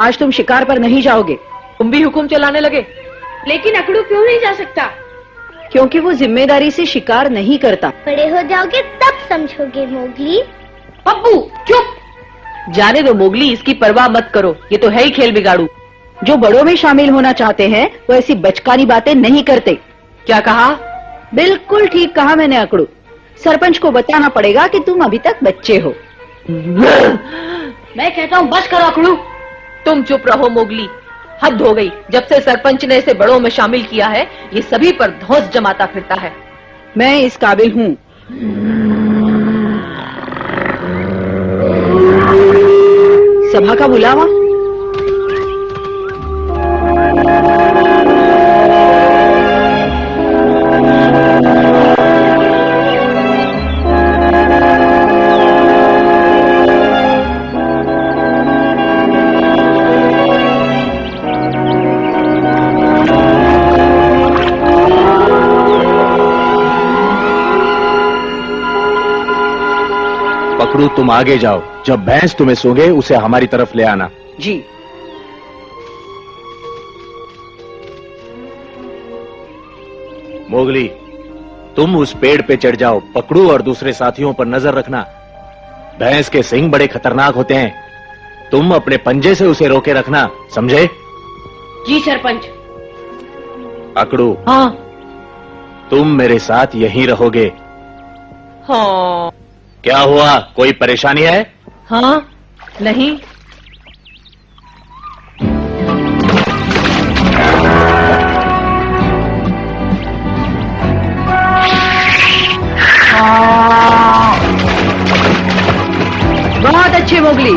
आज तुम शिकार पर नहीं जाओगे। तुम भी हुक्म चलाने लगे। लेकिन अकड़ू क्यों नहीं जा सकता? क्योंकि वो जिम्मेदारी से शिकार नहीं करता। बड़े हो जाओगे तब समझोगे मोगली। पप्पू चुप। जाने दो मोगली, इसकी परवाह मत करो, ये तो है ही खेल बिगाड़ू। जो बड़ों में शामिल होना चाहते हैं वो ऐसी बचकानी बातें नहीं करते। क्या कहा? बिल्कुल ठीक कहा मैंने अकड़ू। सरपंच को बताना पड़ेगा कि तुम अभी तक बच्चे हो। मैं कहता हूँ बस करो अकड़ू। तुम चुप रहो मोगली, हद हो गई। जब से सरपंच ने इसे बड़ों में शामिल किया है, ये सभी पर धौंस जमाता फिरता है। मैं इस काबिल हूँ। सभा का बुलावा। पकड़ू, तुम आगे जाओ। जब भैंस तुम्हें सूंघे उसे हमारी तरफ ले आना। जी। मोगली, तुम उस पेड़ पे चढ़ जाओ। पकड़ू और दूसरे साथियों पर नजर रखना। भैंस के सींग बड़े खतरनाक होते हैं। तुम अपने पंजे से उसे रोके रखना, समझे? जी सरपंच। अकड़ू, हाँ तुम मेरे साथ यहीं रहोगे। हाँ क्या हुआ, कोई परेशानी है? हाँ नहीं। बहुत अच्छे मोगली।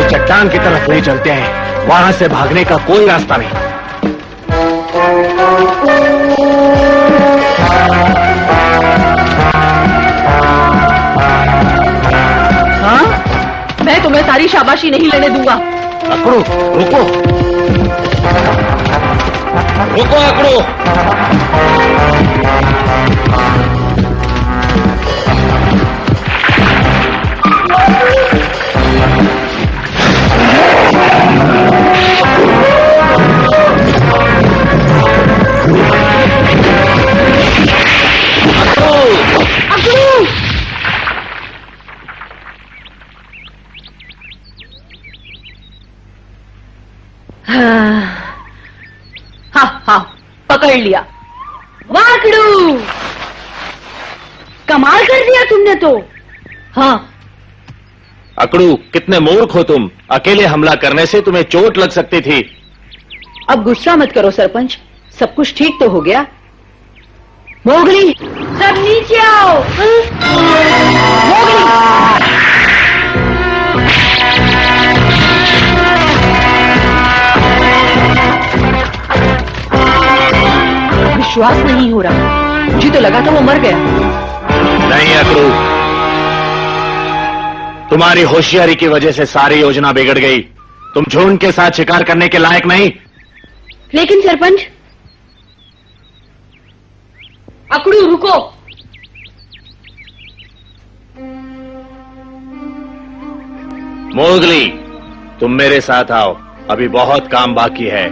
चट्टान की तरफ ले चलते हैं, वहां से भागने का कोई रास्ता नहीं। हाँ, मैं तुम्हें सारी शाबाशी नहीं लेने दूंगा। अकड़ू रुको, रुको अकड़ू। हाँ, पकड़ लिया। वाकड़ू, कमाल कर दिया तुमने तो। हाँ अकड़ू, कितने मूर्ख हो तुम। अकेले हमला करने से तुम्हें चोट लग सकती थी। अब गुस्सा मत करो सरपंच, सब कुछ ठीक तो हो गया। मोगली, सब नीचे आओ। मोगली, विश्वास नहीं हो रहा, मुझे तो लगा था वो मर गया। नहीं अकड़ू, तुम्हारी होशियारी की वजह से सारी योजना बिगड़ गई। तुम झुंड के साथ शिकार करने के लायक नहीं। लेकिन सरपंच। अकड़ू रुको। मोगली, तुम मेरे साथ आओ, अभी बहुत काम बाकी है।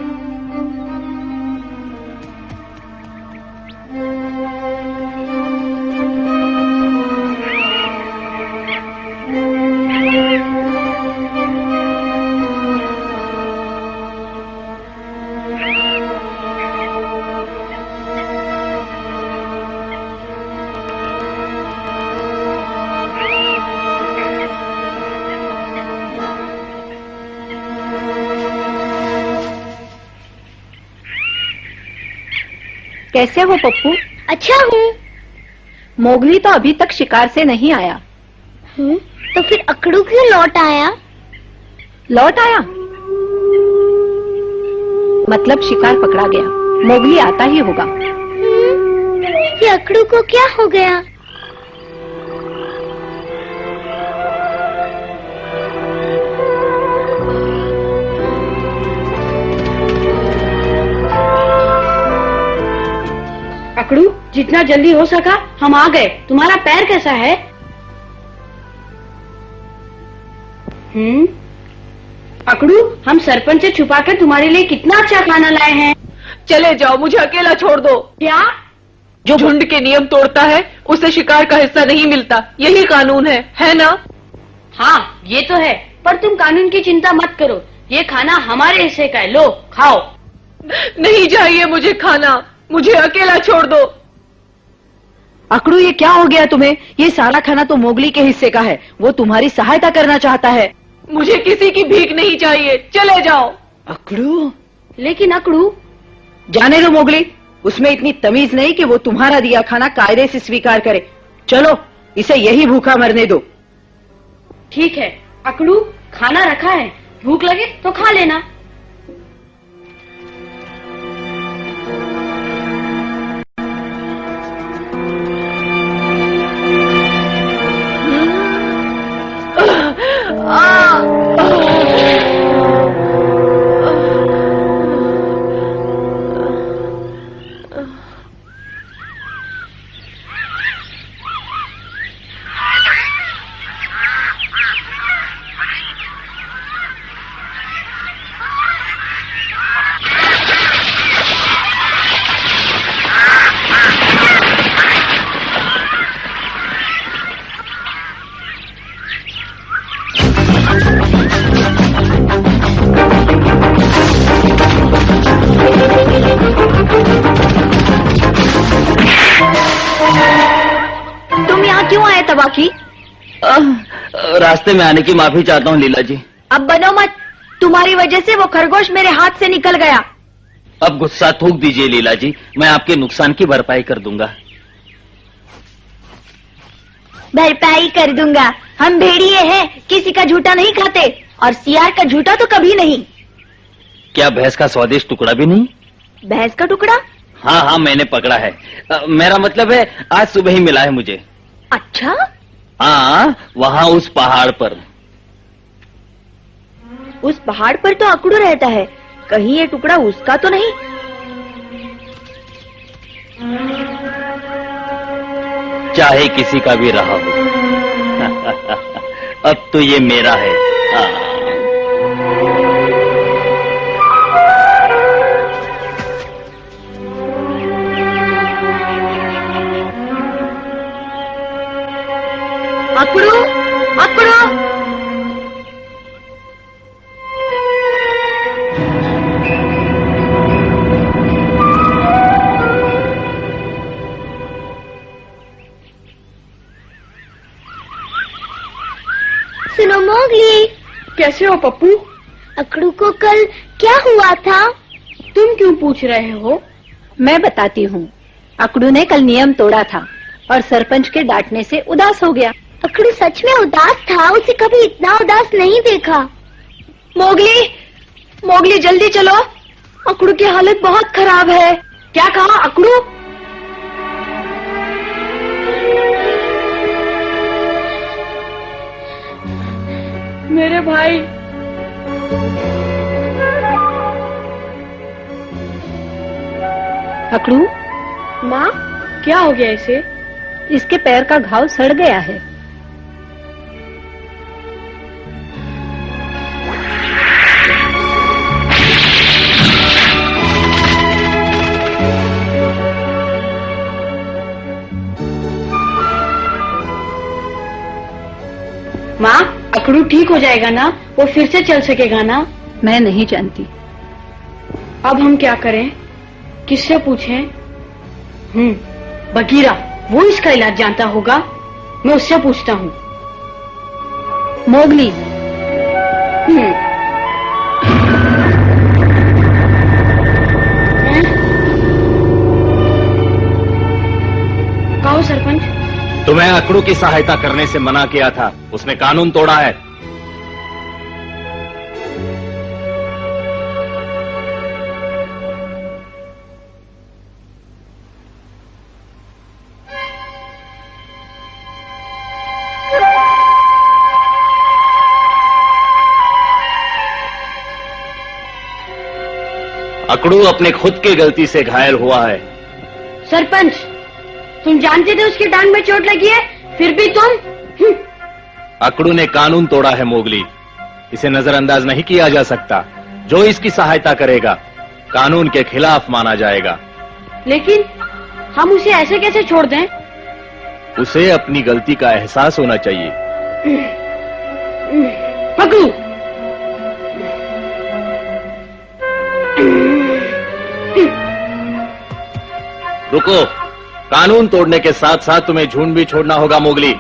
कैसे हो पप्पू? अच्छा हूँ। मोगली तो अभी तक शिकार से नहीं आया। तो फिर अकड़ू क्यों लौट आया? लौट आया मतलब शिकार पकड़ा गया। मोगली आता ही होगा। ये अकड़ू को क्या हो गया? अकड़ू, जितना जल्दी हो सका हम आ गए। तुम्हारा पैर कैसा है? अकड़ू, हम सरपंच से छुपा कर तुम्हारे लिए कितना अच्छा खाना लाए हैं। चले जाओ, मुझे अकेला छोड़ दो। क्या? जो झुंड के नियम तोड़ता है उसे शिकार का हिस्सा नहीं मिलता, यही कानून है ना? हाँ, ये तो है, पर तुम कानून की चिंता मत करो। ये खाना हमारे हिस्से का है, लो खाओ। नहीं चाहिए मुझे खाना, मुझे अकेला छोड़ दो। अकड़ू, ये क्या हो गया तुम्हें? ये सारा खाना तो मोगली के हिस्से का है, वो तुम्हारी सहायता करना चाहता है। मुझे किसी की भीख नहीं चाहिए, चले जाओ। अकड़ू, लेकिन अकड़ू, जाने दो मोगली, उसमें इतनी तमीज नहीं कि वो तुम्हारा दिया खाना कायदे से स्वीकार करे। चलो, इसे यही भूखा मरने दो। ठीक है अकड़ू, खाना रखा है, भूख लगे तो खा लेना। तुम यहाँ क्यों आए तबाकी? रास्ते में आने की माफी चाहता हूँ लीला जी। अब बनो मत, तुम्हारी वजह से वो खरगोश मेरे हाथ से निकल गया। अब गुस्सा थूक दीजिए लीला जी, मैं आपके नुकसान की भरपाई कर दूंगा। भरपाई कर दूंगा। हम भेड़िए हैं, किसी का झूठा नहीं खाते, और सियार का झूठा तो कभी नहीं। क्या भैंस का स्वादिष्ट टुकड़ा भी नहीं? भैंस का टुकड़ा? हाँ हाँ, मैंने पकड़ा है। मेरा मतलब है आज सुबह ही मिला है मुझे। अच्छा? हाँ, वहाँ उस पहाड़ पर। उस पहाड़ पर तो अकड़ू रहता है, कहीं ये टुकड़ा उसका तो नहीं? चाहे किसी का भी रहा हो अब तो ये मेरा है। हाँ। अकड़ू, अकड़ू, सुनो मोगली। कैसे हो पप्पू? अकड़ू को कल क्या हुआ था? तुम क्यों पूछ रहे हो? मैं बताती हूँ। अकड़ू ने कल नियम तोड़ा था और सरपंच के डांटने से उदास हो गया। अकड़ू सच में उदास था, उसे कभी इतना उदास नहीं देखा। मोगली, मोगली जल्दी चलो, अकड़ू की हालत बहुत खराब है। क्या कहा अकड़ू? मेरे भाई, अकड़ू, माँ क्या हो गया इसे? इसके पैर का घाव सड़ गया है। माँ, अकड़ू ठीक हो जाएगा ना? वो फिर से चल सकेगा ना? मैं नहीं जानती। अब हम क्या करें? किससे पूछें? बगीरा, वो इसका इलाज जानता होगा। मैं उससे पूछता हूँ। मोगली, कहो सरपंच। तुम्हें अकड़ू की सहायता करने से मना किया था, उसने कानून तोड़ा है। अकड़ू अपने खुद की गलती से घायल हुआ है। सरपंच, तुम जानते थे उसकी टांग में चोट लगी है, फिर भी तुम। अकड़ू ने कानून तोड़ा है मोगली, इसे नजरअंदाज नहीं किया जा सकता। जो इसकी सहायता करेगा कानून के खिलाफ माना जाएगा। लेकिन हम उसे ऐसे कैसे छोड़ दें? उसे अपनी गलती का एहसास होना चाहिए। पकड़ू। रुको, कानून तोड़ने के साथ साथ तुम्हें झुंड भी छोड़ना होगा मोगली।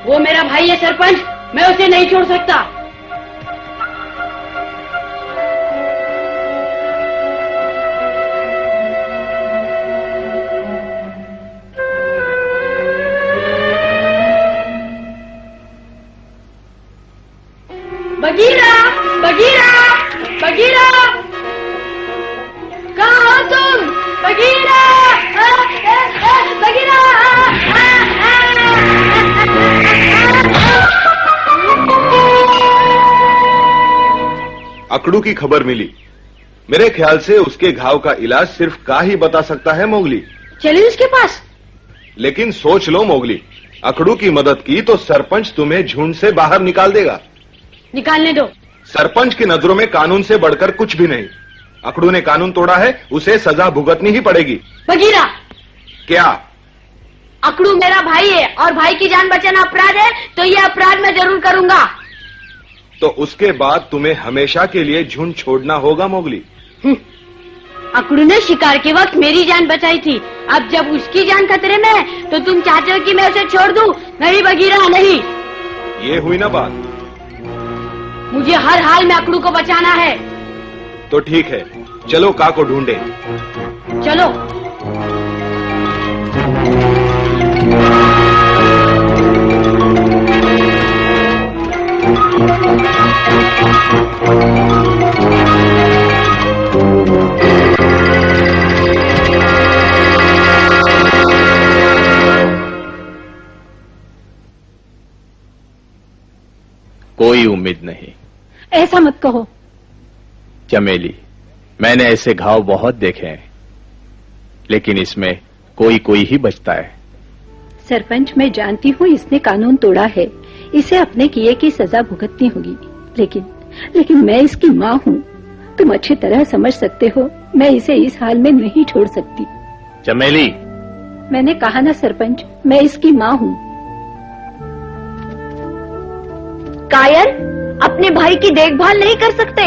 वो मेरा भाई है सरपंच, मैं उसे नहीं छोड़ सकता। बगीरा, बगीरा, बगीरा, कहाँ हो तुम? Bagheera, Bagheera. अकड़ू की खबर मिली। मेरे ख्याल से उसके घाव का इलाज सिर्फ का ही बता सकता है मोगली। चलिए उसके पास। लेकिन सोच लो मोगली, अकड़ू की मदद की तो सरपंच तुम्हें झुंड से बाहर निकाल देगा। निकालने दो। सरपंच की नजरों में कानून से बढ़कर कुछ भी नहीं। अकड़ू ने कानून तोड़ा है, उसे सजा भुगतनी ही पड़ेगी। बगीरा, क्या? अकड़ू मेरा भाई है और भाई की जान बचाना अपराध है, तो ये अपराध मैं जरूर करूंगा। तो उसके बाद तुम्हें हमेशा के लिए झुंड छोड़ना होगा मोगली। अकड़ू ने शिकार के वक्त मेरी जान बचाई थी, अब जब उसकी जान खतरे में है तो तुम चाहते हो कि मैं उसे छोड़ दूं? नहीं बगीरा, नहीं। ये हुई ना बात। मुझे हर हाल में अकड़ू को बचाना है। तो ठीक है, चलो का को ढूंढे। चलो। कोई उम्मीद नहीं। ऐसा मत कहो। चमेली, मैंने ऐसे घाव बहुत देखे हैं, लेकिन इसमें कोई कोई ही बचता है। सरपंच, मैं जानती हूँ इसने कानून तोड़ा है, इसे अपने किए की सजा भुगतनी होगी, लेकिन मैं इसकी माँ हूँ। तुम अच्छी तरह समझ सकते हो, मैं इसे इस हाल में नहीं छोड़ सकती। चमेली, मैंने कहा ना सरपंच, मैं इसकी माँ हूँ। कायर, अपने भाई की देखभाल नहीं कर सकते?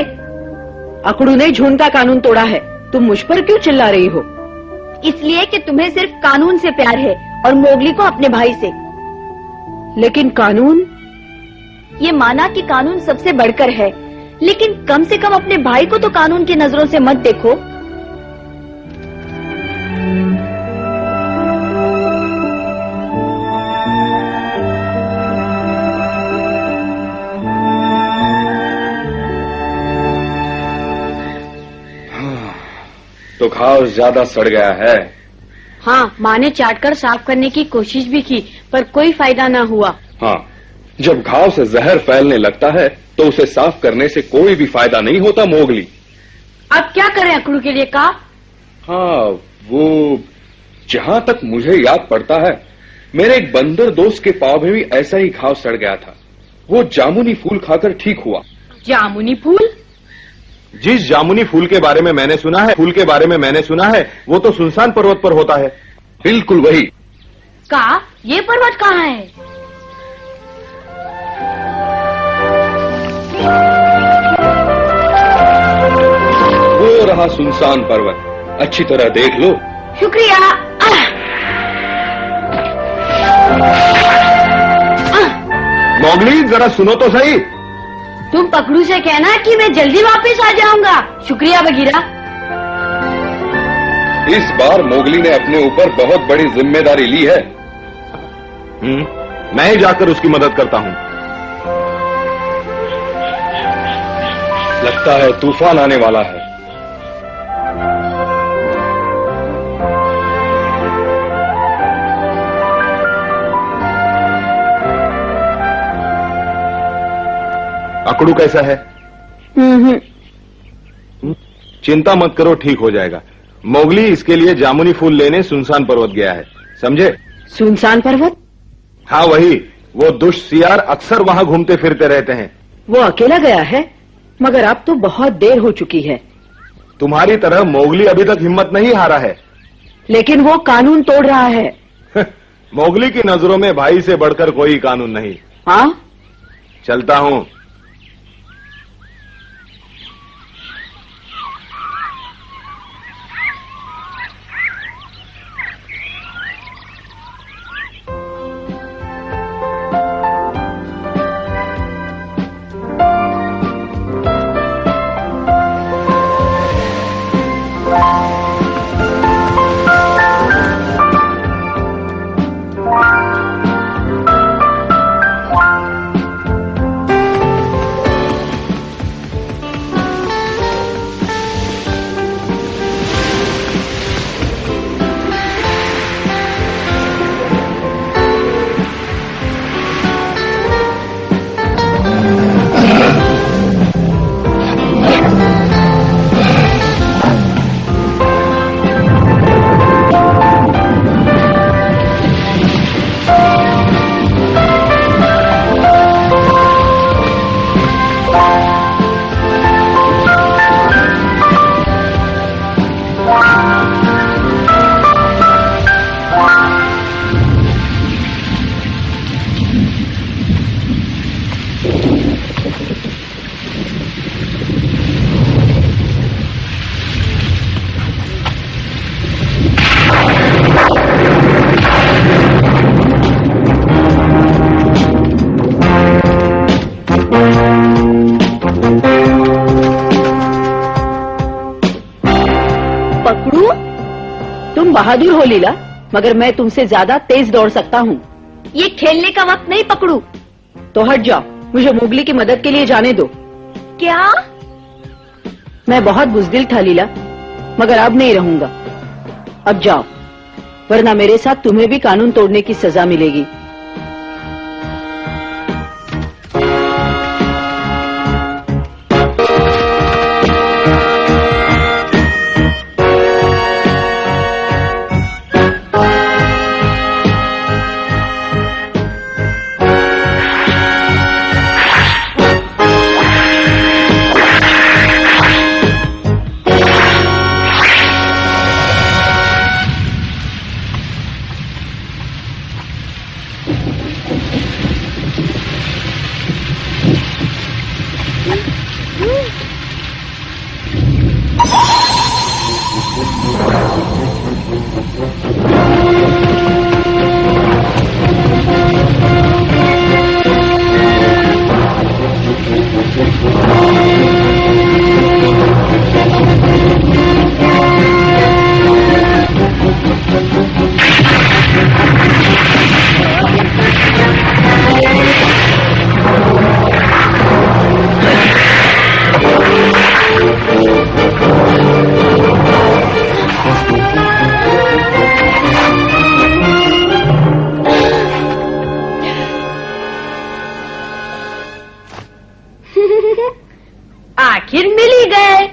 अकड़ू ने झुंड का कानून तोड़ा है, तुम मुझ पर क्यों चिल्ला रही हो? इसलिए कि तुम्हें सिर्फ कानून से प्यार है और मोगली को अपने भाई से। लेकिन कानून? ये माना कि कानून सबसे बढ़कर है, लेकिन कम से कम अपने भाई को तो कानून की नजरों से मत देखो। तो घाव ज्यादा सड़ गया है। हाँ, माँ ने चाटकर साफ करने की कोशिश भी की, पर कोई फायदा ना हुआ। हाँ, जब घाव से जहर फैलने लगता है तो उसे साफ करने से कोई भी फायदा नहीं होता मोगली। अब क्या करें अकड़ू के लिए का? हाँ, वो जहां तक मुझे याद पड़ता है, मेरे एक बंदर दोस्त के पांव में भी ऐसा ही घाव सड़ गया था। वो जामुनी फूल खाकर ठीक हुआ। जामुनी फूल? जिस जामुनी फूल के बारे में मैंने सुना है, वो तो सुनसान पर्वत पर होता है। बिल्कुल वही। का? ये पर्वत कहाँ है? वो रहा सुनसान पर्वत, अच्छी तरह देख लो। शुक्रिया। मोगली, जरा सुनो तो सही। तुम पकड़ू से कहना कि मैं जल्दी वापस आ जाऊंगा। शुक्रिया बगीरा। इस बार मोगली ने अपने ऊपर बहुत बड़ी जिम्मेदारी ली है। मैं ही जाकर उसकी मदद करता हूँ। लगता है तूफान आने वाला है। अकड़ू कैसा है? चिंता मत करो, ठीक हो जाएगा। मोगली इसके लिए जामुनी फूल लेने सुनसान पर्वत गया है, समझे? सुनसान पर्वत? हाँ वही, वो दुष्ट सियार अक्सर वहां घूमते फिरते रहते हैं। वो अकेला गया है? मगर अब तो बहुत देर हो चुकी है। तुम्हारी तरह मोगली अभी तक हिम्मत नहीं हारा है। लेकिन वो कानून तोड़ रहा है। मोगली की नजरों में भाई से बढ़कर कोई कानून नहीं। हाँ? चलता हूं। तुम बहादुर हो लीला, मगर मैं तुमसे ज्यादा तेज दौड़ सकता हूँ। ये खेलने का वक्त नहीं पकड़ू। तो हट जाओ, मुझे मोगली की मदद के लिए जाने दो। क्या? मैं बहुत बुज़दिल था लीला, मगर अब नहीं रहूंगा। अब जाओ, वरना मेरे साथ तुम्हें भी कानून तोड़ने की सजा मिलेगी। आखिर मिल ही गए।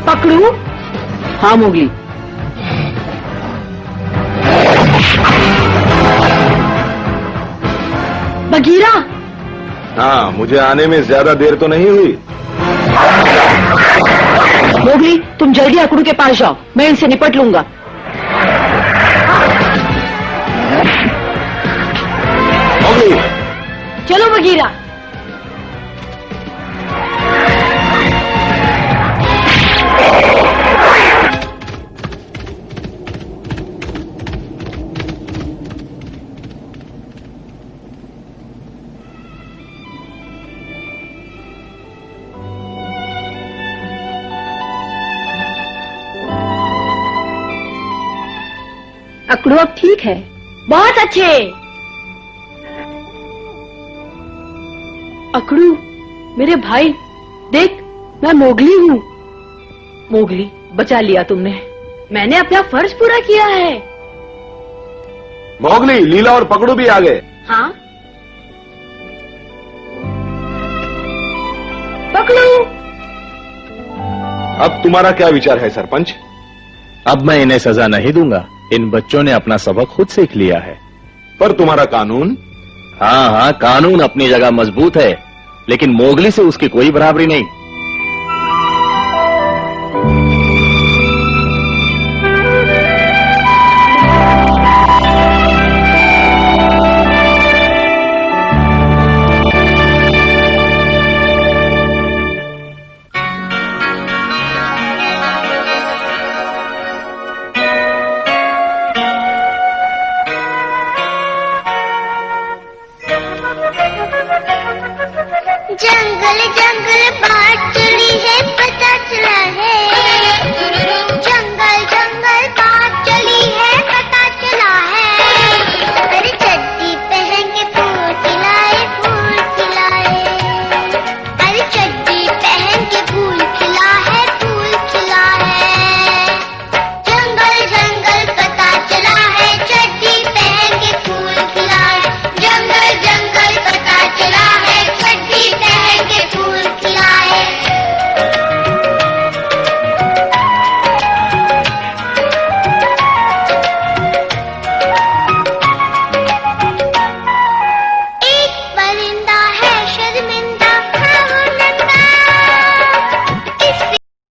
पकड़ू? हाँ मोगली। बगीरा, हाँ, मुझे आने में ज्यादा देर तो नहीं हुई। मोगली, तुम जल्दी अकड़ू के पास जाओ, मैं इनसे निपट लूंगा। मोगली, चलो बगीरा। अकड़ू अब ठीक है। बहुत अच्छे। अकड़ू, मेरे भाई, देख, मैं मोगली हूँ। मोगली, बचा लिया तुमने। मैंने अपना फर्ज पूरा किया है। मोगली, लीला और पकड़ू भी आ गए। हाँ, पकड़ू। अब तुम्हारा क्या विचार है सरपंच? अब मैं इन्हें सजा नहीं दूंगा। इन बच्चों ने अपना सबक खुद सीख लिया है। पर तुम्हारा कानून? हाँ हाँ, कानून अपनी जगह मजबूत है, लेकिन मोगली से उसकी कोई बराबरी नहीं।